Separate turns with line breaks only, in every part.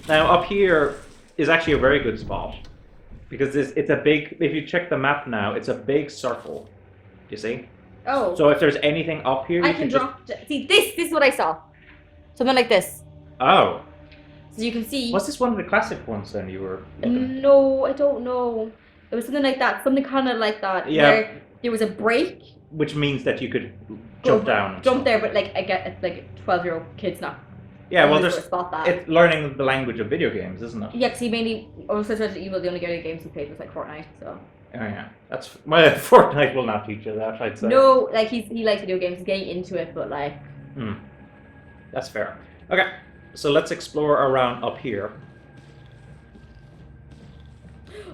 Now up here is actually a very good spot because it's a big. If you check the map now, it's a big circle. You see?
Oh.
So if there's anything up here,
I
you
can
can
drop. See, this is what I saw. Something like this.
Oh.
So you can see.
Was this one of the classic ones then you were looking?
No, I don't know. It was something like that. Something kind of like that.
Yeah.
Where there was a break.
Which means that you could jump down.
Jump there, but like I get it's like 12-year-old kids not.
Yeah, well, there's
spot that.
it's learning the language of video games, isn't it?
Yeah, because he mainly also Resident Evil. The only games he played was like Fortnite. So.
Oh yeah, that's well, Fortnite will not teach you that. I'd say.
No, like he likes video games. He's getting into it, but like.
That's fair. Okay, so let's explore around up here.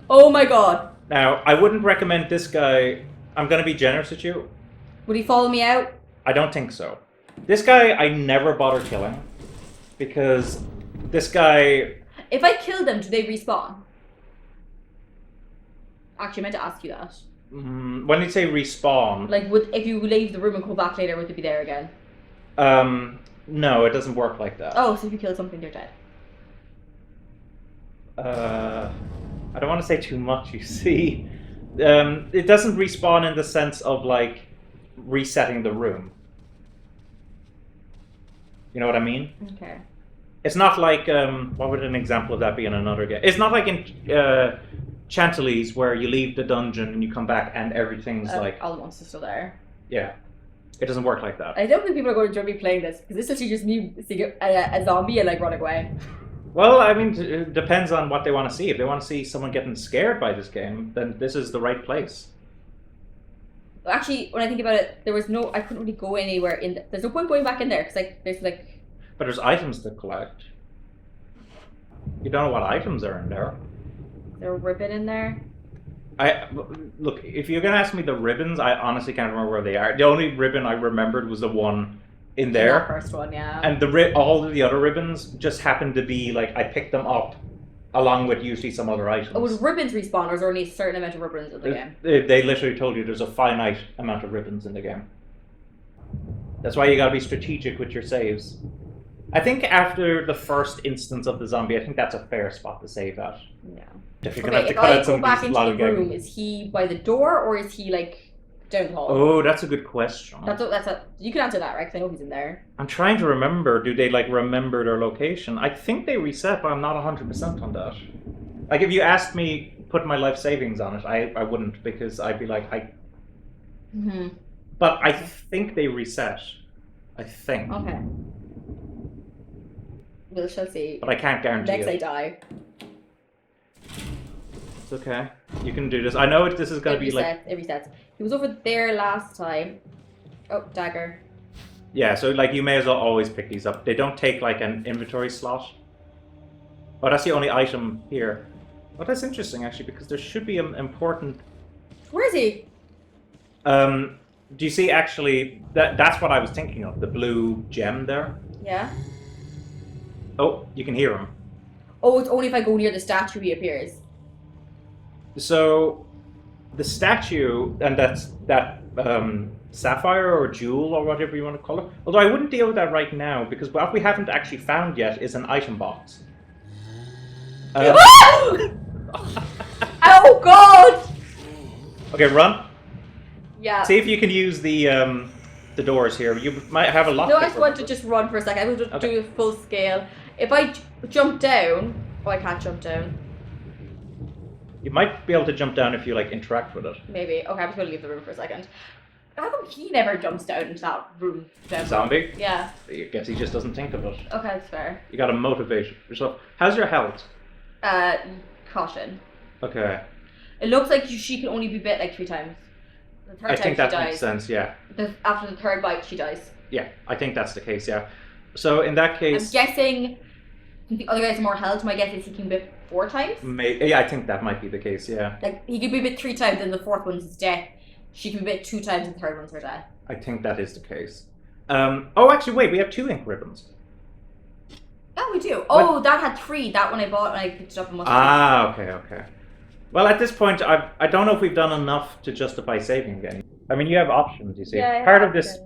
Oh my god!
Now, I wouldn't recommend this guy. I'm gonna be generous with you.
Would he follow me out?
I don't think so. This guy, I never bother killing. Because this guy...
If I kill them, do they respawn? Actually, I meant to ask you that.
When you say respawn...
Like, if you leave the room and come back later, would they be there again?
No, it doesn't work like that.
Oh, so if you kill something, they're dead.
I don't want to say too much, you see. It doesn't respawn in the sense of, like, resetting the room. You know what I mean?
Okay.
It's not like, what would an example of that be in another game? It's not like in Chantilly's where you leave the dungeon and you come back and everything's like...
all the monsters still there.
Yeah. It doesn't work like that.
I don't think people are going to enjoy me playing this, because this is actually just me seeing a zombie and like run away.
Well, I mean, it depends on what they want to see. If they want to see someone getting scared by this game, then this is the right place.
Actually, when I think about it, I couldn't really go anywhere in there's no point going back in there, because like, there's like...
But there's items to collect. You don't know what items are in there.
Is there a ribbon in there?
Look, if you're gonna ask me the ribbons, I honestly can't remember where they are. The only ribbon I remembered was the one in there.
That first one, yeah.
And all of the other ribbons just happened to be like I picked them up along with usually some other items.
Oh, would ribbons respawn, or is there only a certain amount of ribbons in the game?
They literally told you there's a finite amount of ribbons in the game. That's why you gotta be strategic with your saves. I think after the first instance of the zombie, I think that's a fair spot to save at.
Yeah.
If you're
Okay,
gonna have to
if
cut
I
out some
go back
of
into
these
the
lollygagging.
room, is he by the door, or is he like down the hall?
Oh, that's a good question.
You can answer that, right? Because I know he's in there.
I'm trying to remember. Do they like remember their location? I think they reset, but I'm not 100% on that. Like if you asked me put my life savings on it, I wouldn't, because I'd be like But I think they reset. I think.
Okay. We shall see.
But I can't guarantee
Next
it.
I die.
It's okay. You can do this. I know this is gonna be like...
It resets. He was over there last time. Oh, dagger.
Yeah, so like you may as well always pick these up. They don't take like an inventory slot. Oh, that's the only item here. Oh, that's interesting actually, because there should be an important...
Where is he?
Do you see actually... That's what I was thinking of, the blue gem there.
Yeah.
Oh, you can hear him.
Oh, it's only if I go near the statue he appears.
So, the statue, and that's that sapphire or jewel or whatever you want to call it. Although I wouldn't deal with that right now, because what we haven't actually found yet is an item box.
Oh god!
Okay, run.
Yeah.
See if you can use the doors here. You might have a lock.
No, I just want to just run for a second. I want to do a full scale. If I jump down... Oh, I can't jump down.
You might be able to jump down if you like interact with it.
Maybe. Okay, I'm just going to leave the room for a second. How come he never jumps down into that room?
Zombie?
Yeah.
I guess he just doesn't think of it.
Okay, that's fair.
You gotta motivate yourself. How's your health?
Caution.
Okay.
It looks like she can only be bit like 3 times. The third
I
time
think
she
that
dies.
makes sense, yeah.
After the third bite, she dies.
Yeah, I think that's the case, yeah. So in that case...
I'm guessing the other guy has more health. My guess is he can be bit 4 times?
Yeah, I think that might be the case, yeah.
Like, he could be bit 3 times and the 4th one's his death. She can be bit 2 times and the 3rd one's her death.
I think that is the case. Oh, actually, wait, we have 2 ink ribbons.
Oh, we do. Oh, that had 3. That one I bought and I picked it up and must have...
Okay. Well, at this point, I don't know if we've done enough to justify saving again. I mean, you have options, you see.
Yeah,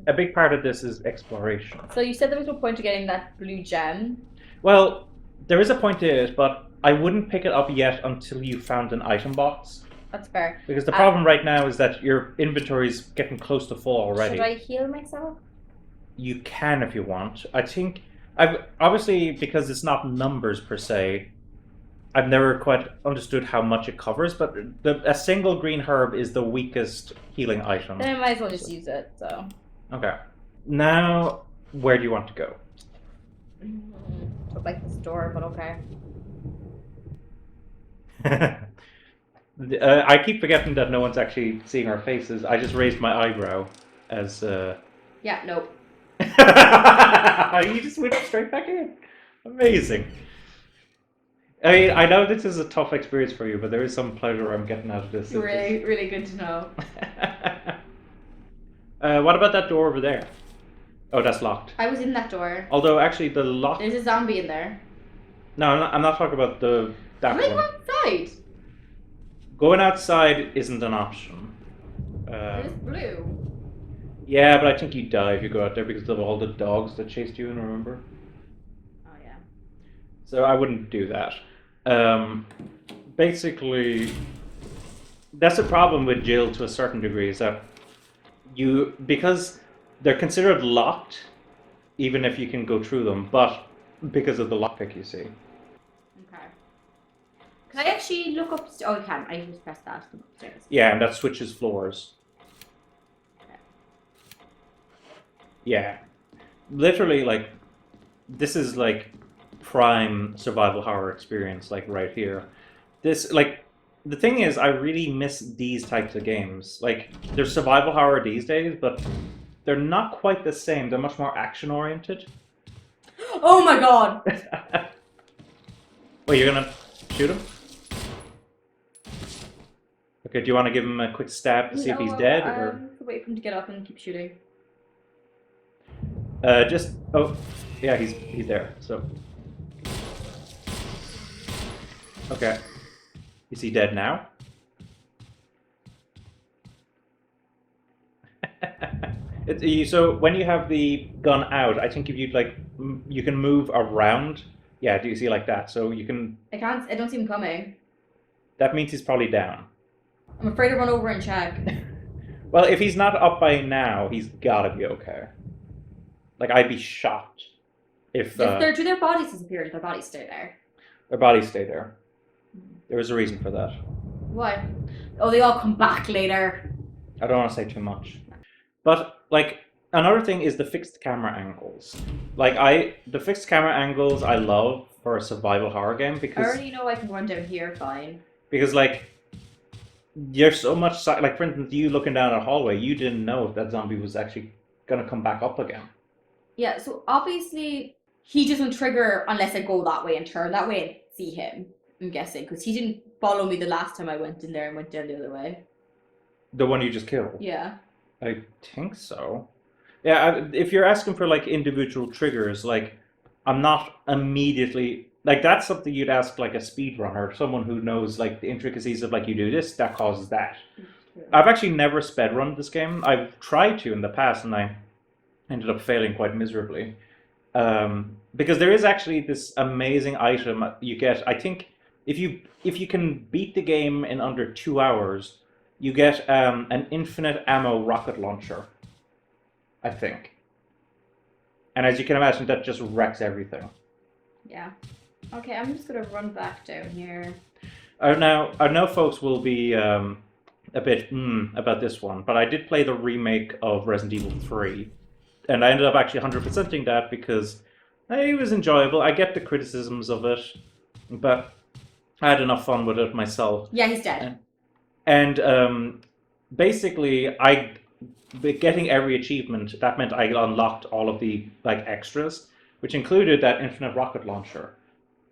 a big part of this is exploration.
So you said there was no point to getting that blue gem.
Well, There is a point to it, but I wouldn't pick it up yet until you found an item box.
That's fair.
Because the problem right now is that your inventory is getting close to full already.
Should I heal myself?
You can if you want. I think I've obviously, because it's not numbers per se, I've never quite understood how much it covers, but a single green herb is the weakest healing item.
Then I might as well just use it, so.
Okay. Now, where do you want to go?
I'd like this door, but okay.
I keep forgetting that no one's actually seeing our faces. I just raised my eyebrow as...
Yeah, nope.
You just went straight back in. Amazing. I mean, I know this is a tough experience for you, but there is some pleasure I'm getting out of this.
Really, really good to know.
What about that door over there? Oh, that's locked.
I was in that door.
Although, actually, the lock...
There's a zombie in there.
No, I'm not talking about that
Can I
one.
go outside?
Going outside isn't an option.
It's blue.
Yeah, but I think you die if you go out there because of all the dogs that chased you in, remember?
Oh, yeah.
So I wouldn't do that. Basically, that's a problem with Jill to a certain degree, is that because they're considered locked, even if you can go through them, but because of the lockpick, you see.
Okay. Can I actually look up? Oh, you can. I just press that to look upstairs.
Yeah, and that switches floors.
Okay.
Yeah. Literally, like, this is like prime survival horror experience, like right here. This, like, the thing is, I really miss these types of games. Like, there's survival horror these days, but they're not quite the same. They're much more action-oriented.
Oh my god!
Wait, you're gonna shoot him? Okay, do you want to give him a quick stab to see if he's dead, or
wait for him to get up and keep shooting.
oh, yeah, he's there. So, okay, is he dead now? So when you have the gun out, I think if you you can move around. Yeah, do you see like that? So you can.
I can't. I don't see him coming.
That means he's probably down.
I'm afraid to run over and check.
Well, if he's not up by now, he's gotta be okay. Like, I'd be shocked if
Do their bodies disappear? Do their bodies stay there?
their bodies stay there. There is a reason for that.
What? Oh, they all come back later.
I don't want to say too much. But, like, another thing is the fixed camera angles. Like, the fixed camera angles I love for a survival horror game
I
because...
already know I can run down here fine.
Because, like, there's so much... Like, for instance, you looking down a hallway, you didn't know if that zombie was actually going to come back up again.
Yeah, so obviously he doesn't trigger unless I go that way and turn that way and see him, I'm guessing. Because he didn't follow me the last time I went in there and went down the other way.
The one you just killed?
Yeah.
I think so. Yeah, if you're asking for, like, individual triggers, like, I'm not immediately... Like, that's something you'd ask, like, a speedrunner, someone who knows, like, the intricacies of, like, you do this, that causes that. I've actually never speedrun this game. I've tried to in the past, and I ended up failing quite miserably. Because there is actually this amazing item you get. I think if you can beat the game in under 2 hours, you get an infinite ammo rocket launcher, I think. And as you can imagine, that just wrecks everything.
Yeah. Okay, I'm just gonna run back down here.
Now, I know folks will be a bit about this one, but I did play the remake of Resident Evil 3. And I ended up actually 100%ing that because it was enjoyable. I get the criticisms of it, but I had enough fun with it myself.
Yeah, he's dead.
And basically, getting every achievement, that meant I unlocked all of the extras, which included that infinite rocket launcher.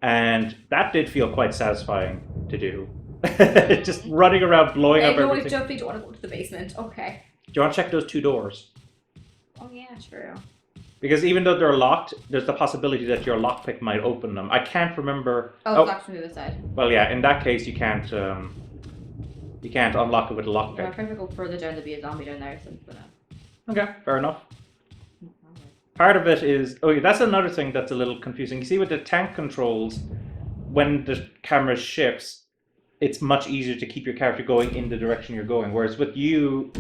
And that did feel quite satisfying to do. Just running around blowing up everything.
No, I definitely don't want to go to the basement. Okay.
Do you want to check those 2 doors?
Oh yeah, true.
Because even though they're locked, there's the possibility that your lockpick might open them. I can't remember.
Oh, it's locked from the other side.
Well, yeah. In that case, you can't unlock it with a lockpick.
Yeah, I'm trying to go further down to be a zombie down there. So
Okay, fair enough. part of it is... Oh, yeah, that's another thing that's a little confusing. You see with the tank controls, when the camera shifts, it's much easier to keep your character going in the direction you're going. Whereas with your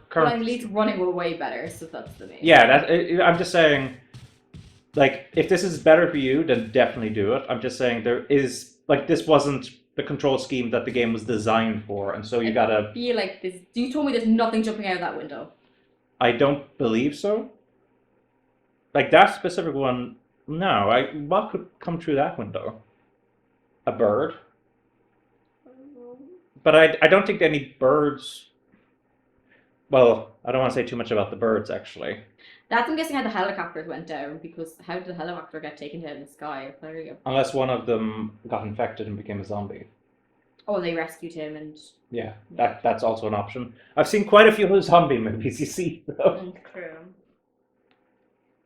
current...
Well, at least running way better, so that's the main.
Yeah, I'm just saying, like, if this is better for you, then definitely do it. I'm just saying there is... Like, this wasn't the control scheme that the game was designed for, and so you gotta...
I feel like this... You told me there's nothing jumping out of that window.
I don't believe so. Like, that specific one, no. What could come through that window? A bird? But I don't think any birds... Well, I don't want to say too much about the birds, actually.
That's, I'm guessing, how the helicopters went down, because how did the helicopter get taken down in the sky?
Unless one of them got infected and became a zombie.
Oh, they rescued him and...
Yeah, that's also an option. I've seen quite a few zombie movies, you see, though.
True.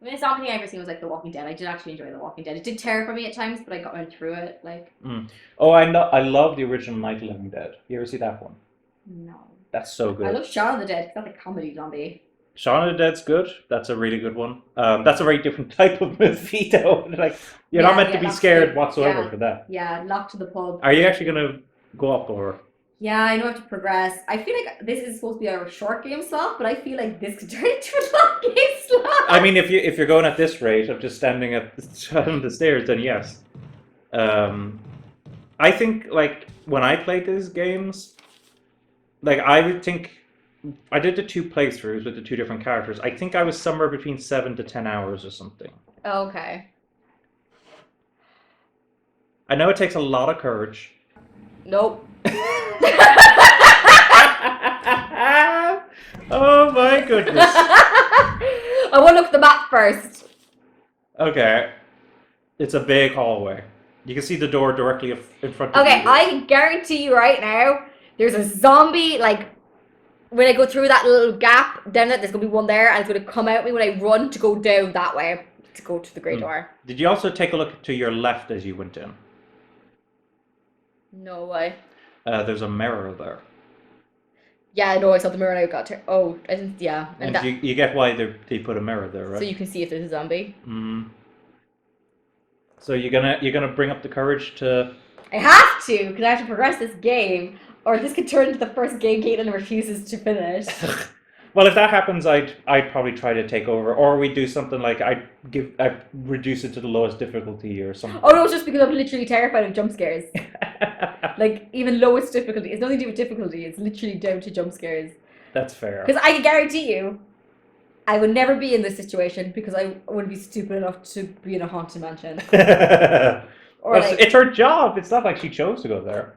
I mean, the zombie thing I've ever seen was like The Walking Dead. I did actually enjoy The Walking Dead. It did terrify me at times, but I went through it, like...
Oh, I love the original Night of the Living Dead. You ever see that one?
No.
That's so good.
I love Shaun of the Dead. That's a comedy zombie.
Shaun of the Dead's good. That's a really good one. That's a very different type of movie, though. Like, you're not meant to be scared whatsoever for that.
Yeah, Locked to the Pub.
Are you actually going to go up, or...?
Yeah, I know I have to progress. I feel like this is supposed to be a short game slot, but I feel like this could turn into a long game slot.
I mean, if you're going at this rate of just standing at the stairs, then yes. I think, like, when I played these games, like, I would think... I did the 2 playthroughs with the 2 different characters. I think I was somewhere between 7 to 10 hours or something.
Okay.
I know it takes a lot of courage.
Nope.
Oh my goodness.
I want to look at the map first.
Okay. It's a big hallway. You can see the door directly in front of you.
Okay, I can guarantee you right now, there's a zombie, like, when I go through that little gap, down there, there's going to be one there, and it's going to come out at me when I run to go down that way, to go to the grey door.
Did you also take a look to your left as you went in?
No way.
There's a mirror there.
Yeah, I know, I saw the mirror and I got to... Oh, I didn't... Yeah.
And you get why they put a mirror there, right?
So you can see if there's a zombie.
So you're gonna bring up the courage to...
I have to, because I have to progress this game, or this could turn into the first game Caitlin refuses to finish.
Well, if that happens, I'd probably try to take over, or we do something like I'd reduce it to the lowest difficulty or something.
Oh no, it's just because I'm literally terrified of jump scares. Like, even lowest difficulty. It's nothing to do with difficulty, it's literally down to jump scares.
That's fair.
Because I can guarantee you, I would never be in this situation because I wouldn't be stupid enough to be in a haunted mansion. Or
well, it's her job. It's not like she chose to go there.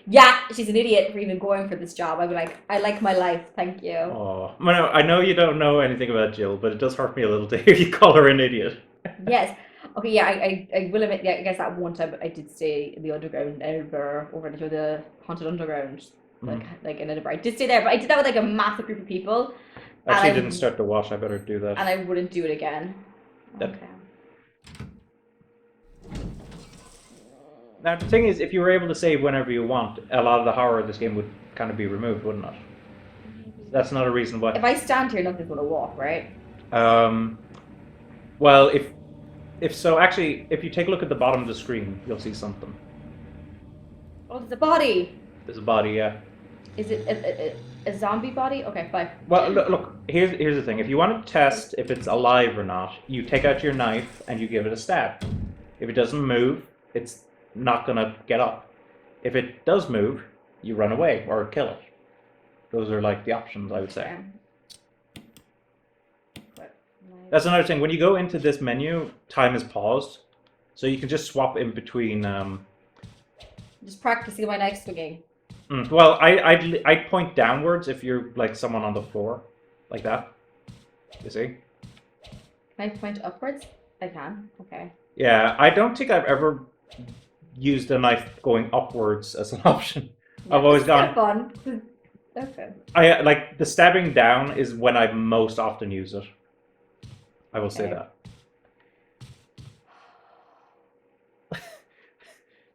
Yeah, she's an idiot for even going for this job. I'd be like, I like my life, thank you.
Oh, I know you don't know anything about Jill, but it does hurt me a little to hear you call her an idiot.
Yes. Okay, yeah, I will admit, yeah, I guess that one time I did stay in the underground in Edinburgh, over into the haunted underground, like in Edinburgh. I did stay there, but I did that with like a massive group of people.
I actually didn't start to watch. I better do that.
And I wouldn't do it again.
Okay. Now the thing is, if you were able to save whenever you want, a lot of the horror of this game would kind of be removed, wouldn't it? That's not a reason why.
If I stand here, nothing's gonna walk, right?
Well, if so, actually, if you take a look at the bottom of the screen, you'll see something.
Oh, there's a body.
There's a body, yeah.
Is it a zombie body? Okay, fine.
Well, look. Here's the thing. If you want to test if it's alive or not, you take out your knife and you give it a stab. If it doesn't move, it's not gonna get up. If it does move, you run away or kill it. Those are like the options, I would say. That's another thing. When you go into this menu, time is paused, so you can just swap in between.
Just practicing my knife swinging.
Well, I'd point downwards if you're like someone on the floor, like that. You see?
Can I point upwards? I can. Okay.
Yeah, I don't think I've ever used a knife going upwards as an option. Yeah, I've always gone.
Fun. Okay.
I like the stabbing down is when I most often use it. I will say that.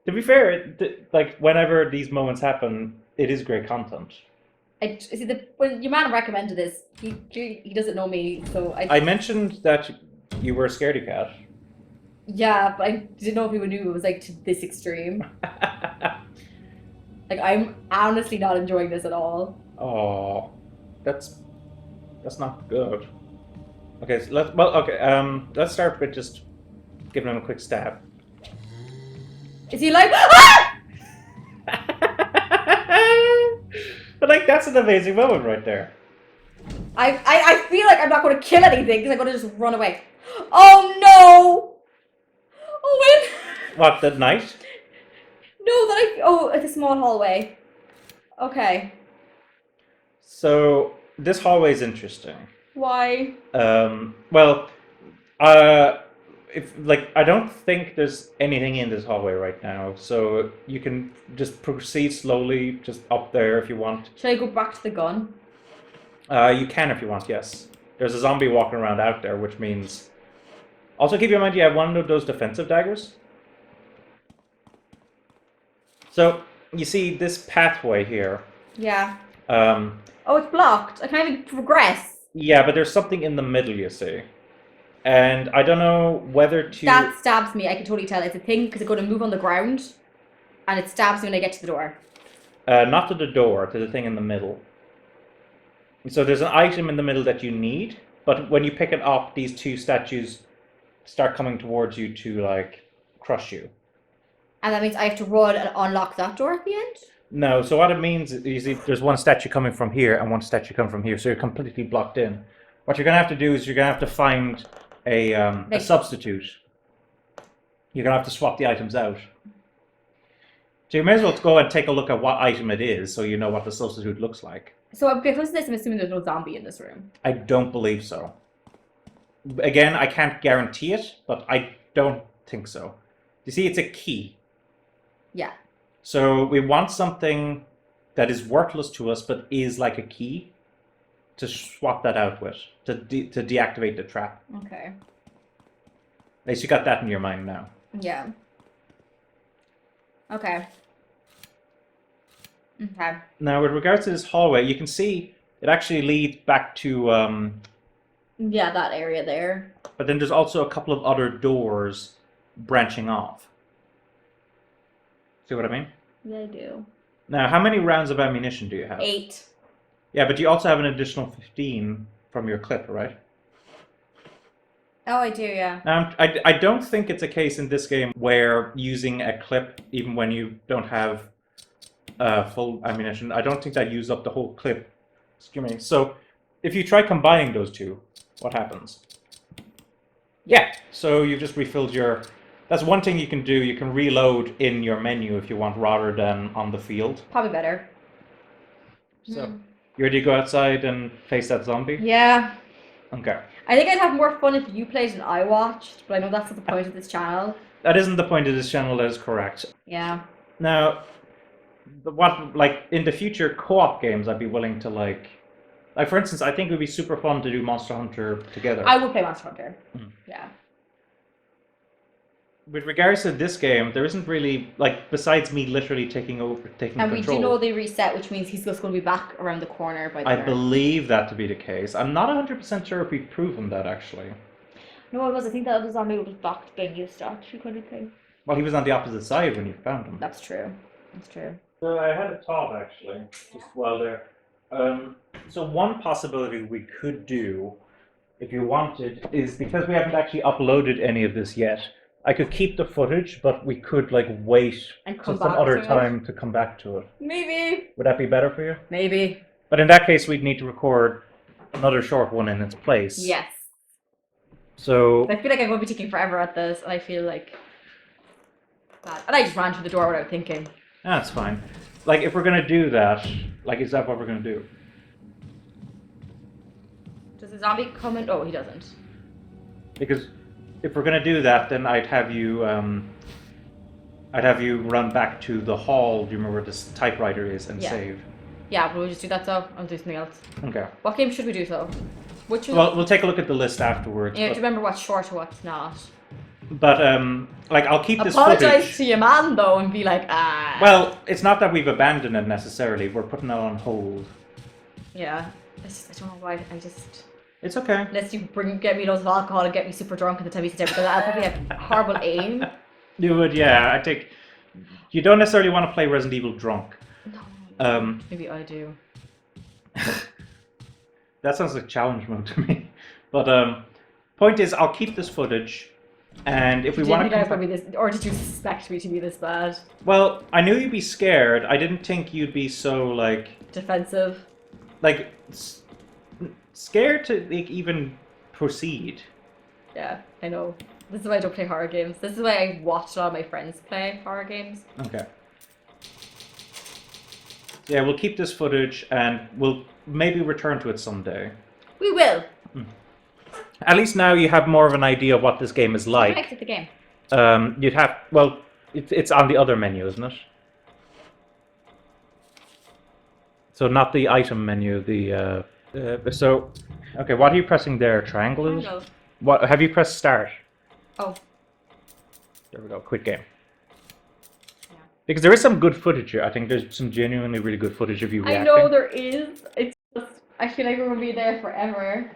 To be fair, like whenever these moments happen, it is great content.
When your man recommended this, he doesn't know me, so
I mentioned that You were a scaredy cat.
Yeah, but I didn't know if people knew it was like to this extreme. Like, I'm honestly not enjoying this at all.
Oh, that's not good. Okay, so let's start with just giving him a quick stab.
Is he like, ah!
But like that's an amazing moment right there.
I feel like I'm not going to kill anything because I'm going to just run away. Oh no! Owen!
What, the knight?
No, oh, it's a small hallway. Okay.
So this hallway is interesting.
Why?
Well, if like I don't think there's anything in this hallway right now, so you can just proceed slowly, just up there if you want.
Should I go back to the gun?
You can if you want. Yes, there's a zombie walking around out there, which means. Also, keep in mind you have one of those defensive daggers. So you see this pathway here.
Yeah.
Um,
Oh, it's blocked. I can't even progress.
yeah, but there's something in the middle, you see. And I don't know whether to...
That stabs me. I can totally tell. It's a thing because it's going to move on the ground. And it stabs me when I get to the door.
Not to the door, to the thing in the middle. So there's an item in the middle that you need, but when you pick it up, these two statues start coming towards you to, like, crush you.
And that means I have to run and unlock that door at the end?
No, so what it means is you see there's one statue coming from here and one statue coming from here, so you're completely blocked in. What you're going to have to do is you're going to have to find a substitute. You're going to have to swap the items out. So you may as well go and take a look at what item it is so you know what the substitute looks like.
So because of this, I'm assuming there's no zombie in this room.
I don't believe so. Again, I can't guarantee it, but I don't think so. You see, it's a key.
Yeah.
So we want something that is worthless to us, but is like a key to swap that out with, to deactivate the trap.
Okay.
At least you got that in your mind now.
Yeah. Okay. Okay.
Now, with regards to this hallway, you can see it actually leads back to...
Yeah, that area there.
But then there's also a couple of other doors branching off. See what I mean?
Yeah, I do.
Now, how many rounds of ammunition do you have?
8.
Yeah, but you also have an additional 15 from your clip, right?
Oh, I do, yeah.
Now, I don't think it's a case in this game where using a clip, even when you don't have full ammunition, I don't think that uses up the whole clip. Excuse me. So, if you try combining those two, what happens? Yeah, so you've just refilled your... That's one thing you can do. You can reload in your menu if you want, rather than on the field.
Probably better.
So, you ready to go outside and face that zombie?
Yeah.
Okay.
I think I'd have more fun if you played and I watched, but I know that's not the point of this channel.
That isn't the point of this channel, that is correct.
Yeah.
Now, in the future co-op games, I'd be willing to like for instance, I think it would be super fun to do Monster Hunter together.
I would play Monster Hunter. Yeah.
With regards to this game, there isn't really, besides me literally taking control.
And we do know they reset, which means he's just going to be back around the corner by the
I believe that to be the case. I'm not 100% sure if we've proven that, actually.
No, it was. I think that other zombie was blocked being used actually, kind of thing.
Well, he was on the opposite side when you found him.
That's true. That's true.
So I had a thought, actually, just while there. So one possibility we could do, if you wanted, is because we haven't actually uploaded any of this yet, I could keep the footage, but we could wait
and
till some other time to come back to it.
Maybe.
Would that be better for you?
Maybe.
But in that case, we'd need to record another short one in its place.
Yes.
So
I feel like I'm going to be taking forever at this, and I feel like that. And I just ran through the door without thinking.
That's fine. If we're gonna do that, is that what we're gonna do?
Does the zombie come in? Oh, he doesn't.
Because if we're gonna do that, then I'd have you run back to the hall. Do you remember where this typewriter is and save?
Yeah, but we'll just do that though. I'll do something else.
Okay.
What game should we do though?
Well, we'll take a look at the list afterwards.
You have to remember what's short or what's not.
But I'll keep this
Apologize
footage.
to your man though, and be like, ah.
Well, it's not that we've abandoned it necessarily. We're putting it on hold.
Yeah. I don't know why. I just.
It's okay.
Unless you get me loads of alcohol and get me super drunk at the time you sit down, because I'll probably have horrible aim.
You would, yeah. I think you don't necessarily want to play Resident Evil drunk.
No. Maybe I do.
That sounds like challenge mode to me. But point is, I'll keep this footage, and if we want to,
or did you suspect me to be this bad?
well, I knew you'd be scared. I didn't think you'd be so
Defensive.
Scared to even proceed.
Yeah, I know. This is why I don't play horror games. This is why I watched all my friends play horror games.
Okay. Yeah, we'll keep this footage, and we'll maybe return to it someday.
We will.
At least now you have more of an idea of what this game is like.
I exit the game.
You'd have, well, it's on the other menu, isn't it? So not the item menu, so, okay, what are you pressing there? Triangle is?
Triangle.
What, have you pressed start?
Oh.
There we go, quit game.
Yeah.
Because there is some good footage here. I think there's some genuinely really good footage of you reacting.
I know there is. It's just, I feel like we're going to be there forever.